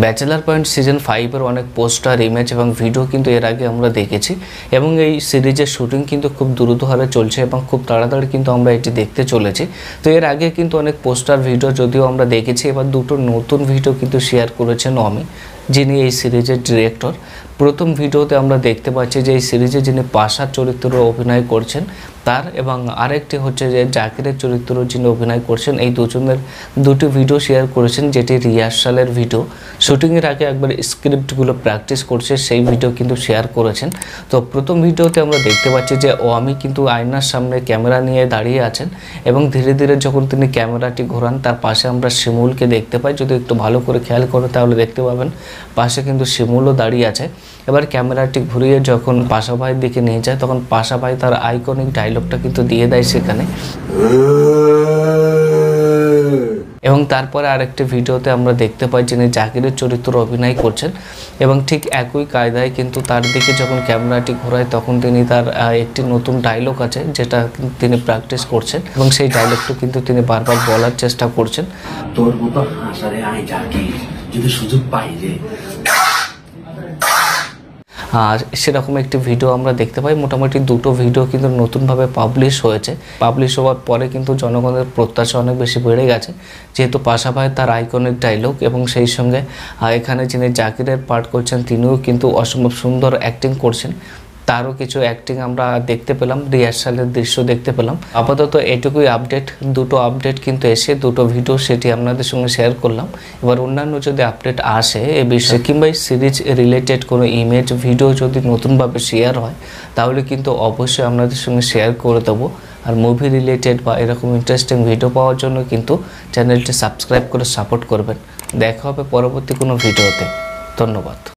Bachelor point season 5 এর অনেক poster, image এবং ভিডিও কিন্তু এর আগে আমরা দেখেছি এবং এই সিরিজের শুটিং কিন্তু খুব দ্রুত হারে চলছে এবং খুব তাড়াতাড়ি কিন্তু আমরা এটি দেখতে চলেছি। তো এর আগে কিন্তু অনেক পোস্টার, ভিডিও যদিও আমরা দেখেছি, এবার দুটো নতুন ভিডিও কিন্তু শেয়ার করেছেন অমি, যিনি এই সিরিজের ডিরেক্টর। প্রথম ভিডিওতে আমরা দেখতে পাচ্ছি যে এই সিরিজে যিনি পাশার চরিত্রে অভিনয় করছেন তার, এবং আরেকটি হচ্ছে যে জাকিরের চরিত্র যিনি অভিনয় করছেন, এই দুজনের দুটি ভিডিও শেয়ার করেছেন, যেটি রিহার্সালের ভিডিও। শুটিংয়ের আগে একবার স্ক্রিপ্টগুলো প্র্যাকটিস করছে সেই ভিডিও কিন্তু শেয়ার করেছেন। তো প্রথম ভিডিওতে আমরা দেখতে পাচ্ছি যে অমি কিন্তু আয়নার সামনে ক্যামেরা নিয়ে দাঁড়িয়ে আছেন এবং ধীরে ধীরে যখন তিনি ক্যামেরাটি ঘোরান তার পাশে আমরা শিমুলকে দেখতে পাই। যদি একটু ভালো করে খেয়াল করে তাহলে দেখতে পাবেন পাশে কিন্তু শিমুলও দাঁড়িয়ে আছে। এবার ক্যামেরাটি ঘুরিয়ে যখন পাশা ভাইয়ের দিকে নিয়ে যায় তখন পাশা ভাই তার আইকনিক ডায়লগটা কিন্তু দিয়ে দেয় সেখানে। এবং তারপরে আরেকটি ভিডিওতে আমরা দেখতে পাই যিনি জাকিরের চরিত্র অভিনয় করছেন এবং ঠিক একই কায়দায় কিন্তু তার দিকে যখন ক্যামেরাটি ঘোরায় তখন তিনি তার একটি নতুন ডায়লগ আছে যেটা তিনি প্র্যাকটিস করছেন এবং সেই ডায়লগটা কিন্তু তিনি বারবার বলার চেষ্টা করছেন। তোর মতো হাসারে আই জাকির যদি সুযোগ পাই রে। আর সেরকম একটি ভিডিও আমরা দেখতে পাই। মোটামুটি দুটো ভিডিও কিন্তু নতুনভাবে পাবলিশ হয়েছে। পাবলিশ হওয়ার পরে কিন্তু জনগণের প্রত্যাশা অনেক বেশি বেড়ে গেছে, যেহেতু পাশা ভাই তার আইকনিক ডায়লগ এবং সেই সঙ্গে এখানে যিনি জাকিরের পার্ট করছেন তিনিও কিন্তু অসম্ভব সুন্দর অ্যাক্টিং করছেন। তারও কিছু অ্যাক্টিং আমরা দেখতে পেলাম, রিহার্সালের দৃশ্য দেখতে পেলাম। আপাতত এটুকুই আপডেট। দুটো আপডেট কিন্তু এসে, দুটো ভিডিও সেটি আপনাদের সঙ্গে শেয়ার করলাম। এবার অন্যান্য যদি আপডেট আসে এ বিষয়ে কিংবা সিরিজ রিলেটেড কোনো ইমেজ, ভিডিও যদি নতুনভাবে শেয়ার হয় তাহলে কিন্তু অবশ্যই আপনাদের সঙ্গে শেয়ার করে দেবো। আর মুভি রিলেটেড বা এরকম ইন্টারেস্টিং ভিডিও পাওয়ার জন্য কিন্তু চ্যানেলটি সাবস্ক্রাইব করে সাপোর্ট করবেন। দেখা হবে পরবর্তী কোনো ভিডিওতে। ধন্যবাদ।